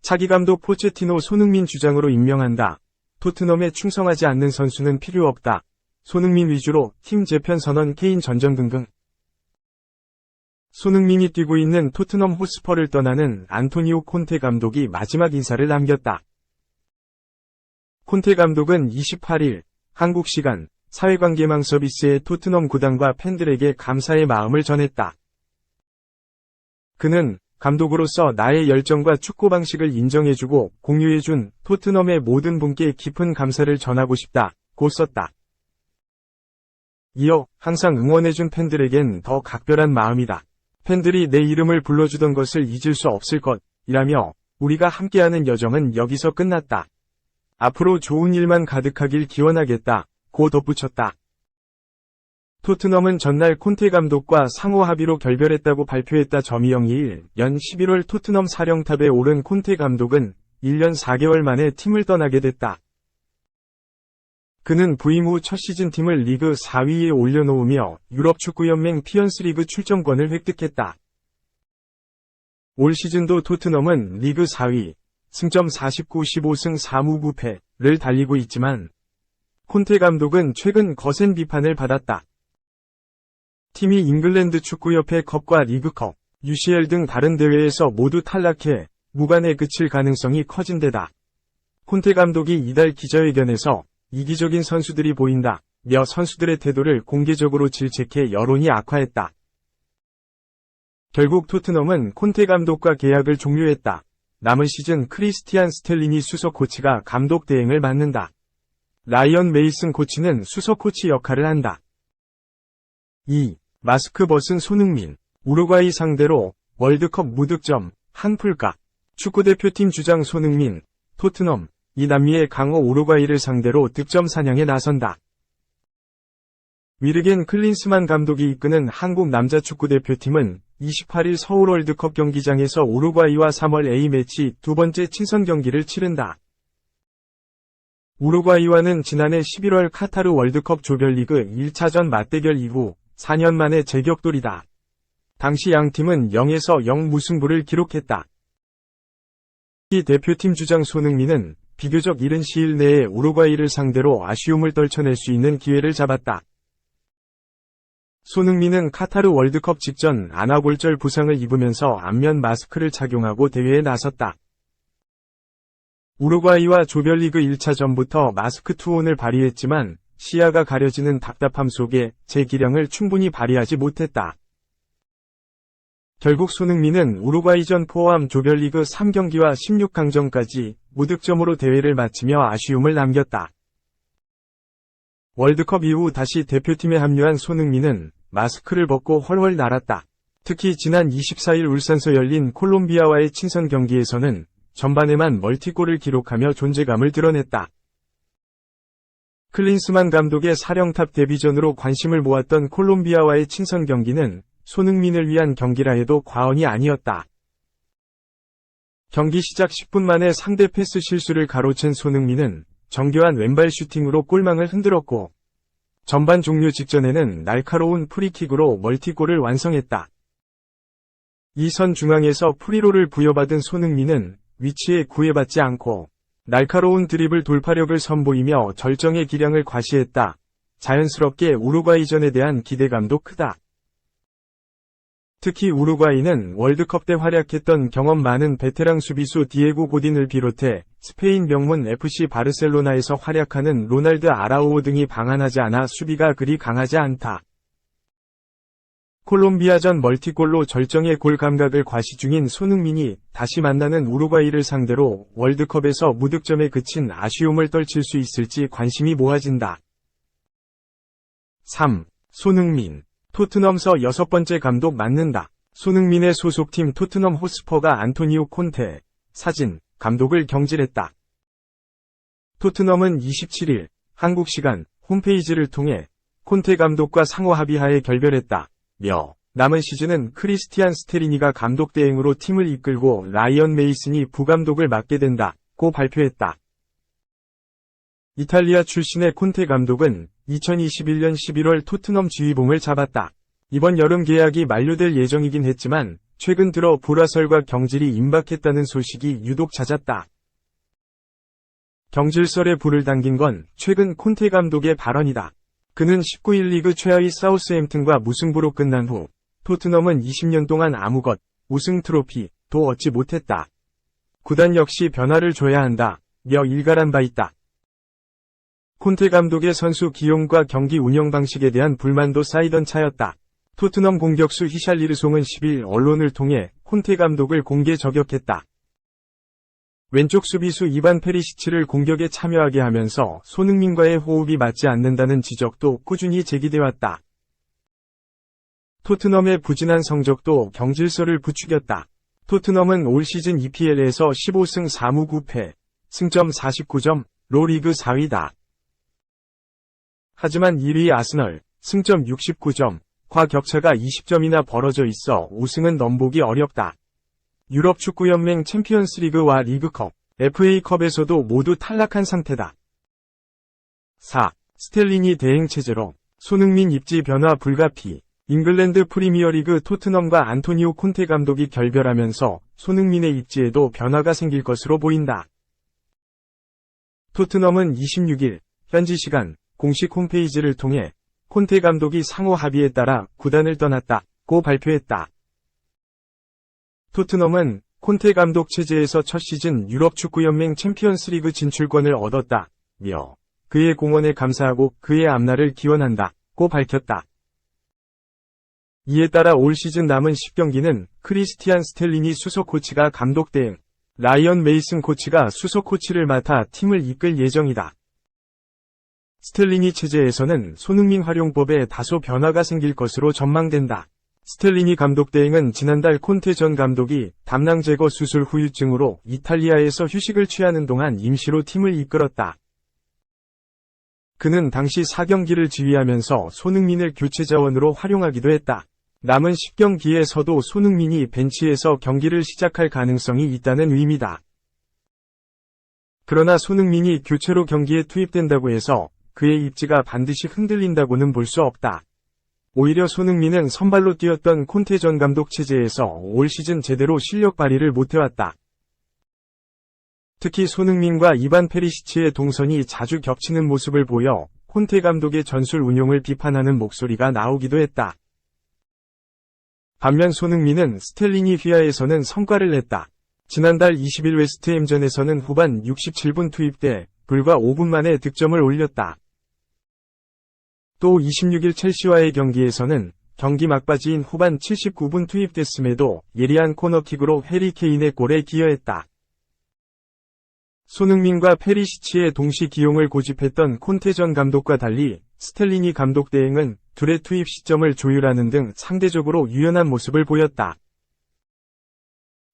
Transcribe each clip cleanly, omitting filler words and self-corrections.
차기 감독 포체티노 손흥민 주장으로 임명한다. 토트넘에 충성하지 않는 선수는 필요 없다. 손흥민 위주로 팀 재편 선언 케인 전정 등등. 손흥민이 뛰고 있는 토트넘 호스퍼를 떠나는 안토니오 콘테 감독이 마지막 인사를 남겼다. 콘테 감독은 28일 한국 시간 사회관계망 서비스의 토트넘 구단과 팬들에게 감사의 마음을 전했다. 그는 감독으로서 나의 열정과 축구 방식을 인정해주고 공유해준 토트넘의 모든 분께 깊은 감사를 전하고 싶다고 썼다. 이어 항상 응원해준 팬들에겐 더 각별한 마음이다. 팬들이 내 이름을 불러주던 것을 잊을 수 없을 것이라며 우리가 함께하는 여정은 여기서 끝났다. 앞으로 좋은 일만 가득하길 기원하겠다고 덧붙였다. 토트넘은 전날 콘테 감독과 상호 합의로 결별했다고 발표했다. 점이영 2일 연 11월 토트넘 사령탑에 오른 콘테 감독은 1년 4개월 만에 팀을 떠나게 됐다. 그는 부임 후 첫 시즌 팀을 리그 4위에 올려놓으며 유럽축구연맹 피언스리그 출전권을 획득했다. 올 시즌도 토트넘은 리그 4위, 승점 49, 15승 4무부패를 달리고 있지만 콘테 감독은 최근 거센 비판을 받았다. 팀이 잉글랜드 축구협회 컵과 리그컵, UCL 등 다른 대회에서 모두 탈락해 무관에 그칠 가능성이 커진 데다 콘테 감독이 이달 기자회견에서 이기적인 선수들이 보인다며 선수들의 태도를 공개적으로 질책해 여론이 악화했다. 결국 토트넘은 콘테 감독과 계약을 종료했다. 남은 시즌 크리스티안 스텔리니 수석 코치가 감독 대행을 맡는다. 라이언 메이슨 코치는 수석 코치 역할을 한다. 2. 마스크 벗은 손흥민, 우루과이 상대로 월드컵 무득점, 한풀각. 축구대표팀 주장 손흥민, 토트넘, 이 남미의 강호 우루과이를 상대로 득점 사냥에 나선다. 위르겐 클린스만 감독이 이끄는 한국 남자 축구대표팀은 28일 서울 월드컵 경기장에서 우루과이와 3월 A매치 두 번째 친선 경기를 치른다. 우루과이와는 지난해 11월 카타르 월드컵 조별리그 1차전 맞대결 이후 4년 만에 재격돌이다. 당시 양팀은 0에서 0 무승부를 기록했다. 이 대표팀 주장 손흥민은 비교적 이른 시일 내에 우루과이를 상대로 아쉬움을 떨쳐낼 수 있는 기회를 잡았다. 손흥민은 카타르 월드컵 직전 안아골절 부상을 입으면서 안면 마스크를 착용하고 대회에 나섰다. 우루과이와 조별리그 1차전부터 마스크 투혼을 발휘했지만 시야가 가려지는 답답함 속에 제 기량을 충분히 발휘하지 못했다. 결국 손흥민은 우루과이전 포함 조별리그 3경기와 16강전까지 무득점으로 대회를 마치며 아쉬움을 남겼다. 월드컵 이후 다시 대표팀에 합류한 손흥민은 마스크를 벗고 훨훨 날았다. 특히 지난 24일 울산서 열린 콜롬비아와의 친선 경기에서는 전반에만 멀티골을 기록하며 존재감을 드러냈다. 클린스만 감독의 사령탑 데뷔전으로 관심을 모았던 콜롬비아와의 친선 경기는 손흥민을 위한 경기라 해도 과언이 아니었다. 경기 시작 10분 만에 상대 패스 실수를 가로챈 손흥민은 정교한 왼발 슈팅으로 골망을 흔들었고 전반 종료 직전에는 날카로운 프리킥으로 멀티골을 완성했다. 이 선 중앙에서 프리로를 부여받은 손흥민은 위치에 구애받지 않고 날카로운 드리블 돌파력을 선보이며 절정의 기량을 과시했다. 자연스럽게 우루과이전에 대한 기대감도 크다. 특히 우루과이는 월드컵 때 활약했던 경험 많은 베테랑 수비수 디에고 고딘을 비롯해 스페인 명문 FC 바르셀로나에서 활약하는 로날드 아라우오 등이 방한하지 않아 수비가 그리 강하지 않다. 콜롬비아전 멀티골로 절정의 골 감각을 과시 중인 손흥민이 다시 만나는 우루과이를 상대로 월드컵에서 무득점에 그친 아쉬움을 떨칠 수 있을지 관심이 모아진다. 3. 손흥민, 토트넘서 6번째 감독 맡는다. 손흥민의 소속팀 토트넘 호스퍼가 안토니오 콘테, 사진, 감독을 경질했다. 토트넘은 27일 한국 시간 홈페이지를 통해 콘테 감독과 상호 합의하에 결별했다. 남은 시즌은 크리스티안 스테리니가 감독 대행으로 팀을 이끌고 라이언 메이슨이 부감독을 맡게 된다고 발표했다. 이탈리아 출신의 콘테 감독은 2021년 11월 토트넘 지휘봉을 잡았다. 이번 여름 계약이 만료될 예정이긴 했지만 최근 들어 불화설과 경질이 임박했다는 소식이 유독 잦았다. 경질설에 불을 당긴 건 최근 콘테 감독의 발언이다. 그는 19일 리그 최하위 사우스햄튼과 무승부로 끝난 후 토트넘은 20년 동안 아무것 우승 트로피도 얻지 못했다. 구단 역시 변화를 줘야 한다. 며 일갈한 바 있다. 콘테 감독의 선수 기용과 경기 운영 방식에 대한 불만도 쌓이던 차였다. 토트넘 공격수 히샬리르송은 10일 언론을 통해 콘테 감독을 공개 저격했다. 왼쪽 수비수 이반 페리시치를 공격에 참여하게 하면서 손흥민과의 호흡이 맞지 않는다는 지적도 꾸준히 제기되었다. 토트넘의 부진한 성적도 경질설을 부추겼다. 토트넘은 올 시즌 EPL에서 15승 4무 9패, 승점 49점로 리그 4위다. 하지만 1위 아스널, 승점 69점과 격차가 20점이나 벌어져 있어 우승은 넘보기 어렵다. 유럽 축구연맹 챔피언스리그와 리그컵, FA컵에서도 모두 탈락한 상태다. 4. 스텔링이 대행체제로 손흥민 입지 변화 불가피. 잉글랜드 프리미어리그 토트넘과 안토니오 콘테 감독이 결별하면서 손흥민의 입지에도 변화가 생길 것으로 보인다. 토트넘은 26일 현지 시간 공식 홈페이지를 통해 콘테 감독이 상호 합의에 따라 구단을 떠났다고 발표했다. 토트넘은 콘테 감독 체제에서 첫 시즌 유럽 축구연맹 챔피언스리그 진출권을 얻었다며 그의 공헌에 감사하고 그의 앞날을 기원한다고 밝혔다. 이에 따라 올 시즌 남은 10경기는 크리스티안 스텔리니 수석 코치가 감독 대행, 라이언 메이슨 코치가 수석 코치를 맡아 팀을 이끌 예정이다. 스텔리니 체제에서는 손흥민 활용법에 다소 변화가 생길 것으로 전망된다. 스텔리니 감독 대행은 지난달 콘테 전 감독이 담낭 제거 수술 후유증으로 이탈리아에서 휴식을 취하는 동안 임시로 팀을 이끌었다. 그는 당시 4경기를 지휘하면서 손흥민을 교체 자원으로 활용하기도 했다. 남은 10경기에서도 손흥민이 벤치에서 경기를 시작할 가능성이 있다는 의미다. 그러나 손흥민이 교체로 경기에 투입된다고 해서 그의 입지가 반드시 흔들린다고는 볼 수 없다. 오히려 손흥민은 선발로 뛰었던 콘테 전 감독 체제에서 올 시즌 제대로 실력 발휘를 못해왔다. 특히 손흥민과 이반 페리시치의 동선이 자주 겹치는 모습을 보여 콘테 감독의 전술 운용을 비판하는 목소리가 나오기도 했다. 반면 손흥민은 스텔리니 휘하에서는 성과를 냈다. 지난달 20일 웨스트햄전에서는 후반 67분 투입돼 불과 5분 만에 득점을 올렸다. 또 26일 첼시와의 경기에서는 경기 막바지인 후반 79분 투입됐음에도 예리한 코너킥으로 해리 케인의 골에 기여했다. 손흥민과 페리시치의 동시 기용을 고집했던 콘테 전 감독과 달리 스텔리니 감독 대행은 둘의 투입 시점을 조율하는 등 상대적으로 유연한 모습을 보였다.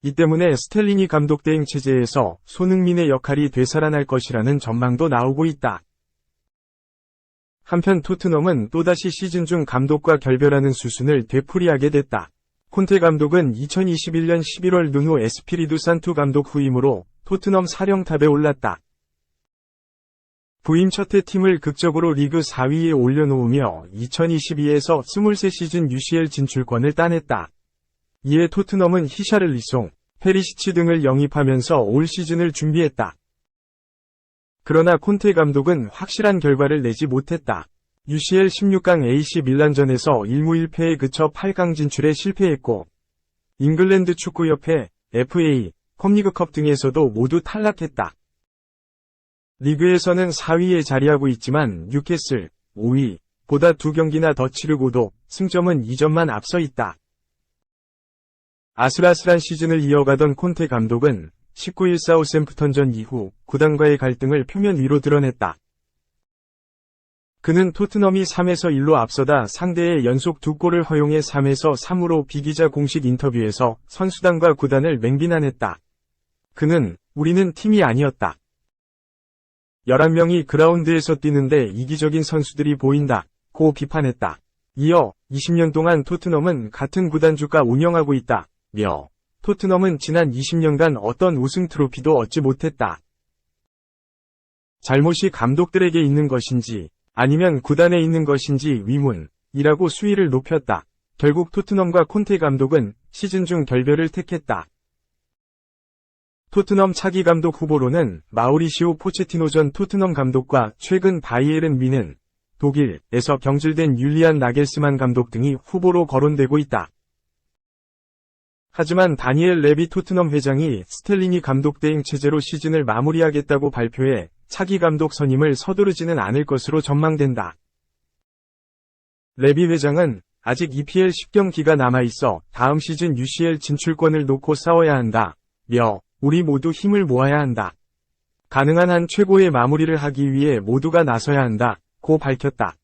이 때문에 스텔리니 감독 대행 체제에서 손흥민의 역할이 되살아날 것이라는 전망도 나오고 있다. 한편 토트넘은 또다시 시즌 중 감독과 결별하는 수순을 되풀이하게 됐다. 콘테 감독은 2021년 11월 누누 에스피리두 산투 감독 후임으로 토트넘 사령탑에 올랐다. 부임 첫해 팀을 극적으로 리그 4위에 올려놓으며 2022에서 23시즌 UCL 진출권을 따냈다. 이에 토트넘은 히샤를리송, 페리시치 등을 영입하면서 올 시즌을 준비했다. 그러나 콘테 감독은 확실한 결과를 내지 못했다. UCL 16강 AC 밀란전에서 1무 1패에 그쳐 8강 진출에 실패했고 잉글랜드 축구협회, FA, 컵리그컵 등에서도 모두 탈락했다. 리그에서는 4위에 자리하고 있지만 뉴캐슬, 5위, 보다 2경기나 더 치르고도 승점은 2점만 앞서 있다. 아슬아슬한 시즌을 이어가던 콘테 감독은 19일 사우샘프턴전 이후 구단과의 갈등을 표면 위로 드러냈다. 그는 토트넘이 3에서 1로 앞서다 상대의 연속 2골을 허용해 3에서 3으로 비기자 공식 인터뷰에서 선수단과 구단을 맹비난했다. 그는 우리는 팀이 아니었다. 11명이 그라운드에서 뛰는데 이기적인 선수들이 보인다. 고 비판했다. 이어 20년 동안 토트넘은 같은 구단주가 운영하고 있다. 며 토트넘은 지난 20년간 어떤 우승 트로피도 얻지 못했다. 잘못이 감독들에게 있는 것인지 아니면 구단에 있는 것인지 위문이라고 수위를 높였다. 결국 토트넘과 콘테 감독은 시즌 중 결별을 택했다. 토트넘 차기 감독 후보로는 마우리시오 포체티노 전 토트넘 감독과 최근 바이에른 뮌헨, 독일에서 경질된 율리안 나겔스만 감독 등이 후보로 거론되고 있다. 하지만 다니엘 레비 토트넘 회장이 스텔링이 감독 대행 체제로 시즌을 마무리하겠다고 발표해 차기 감독 선임을 서두르지는 않을 것으로 전망된다. 레비 회장은 아직 EPL 10경기가 남아있어 다음 시즌 UCL 진출권을 놓고 싸워야 한다. 우리 모두 힘을 모아야 한다. 가능한 한 최고의 마무리를 하기 위해 모두가 나서야 한다. 고 밝혔다.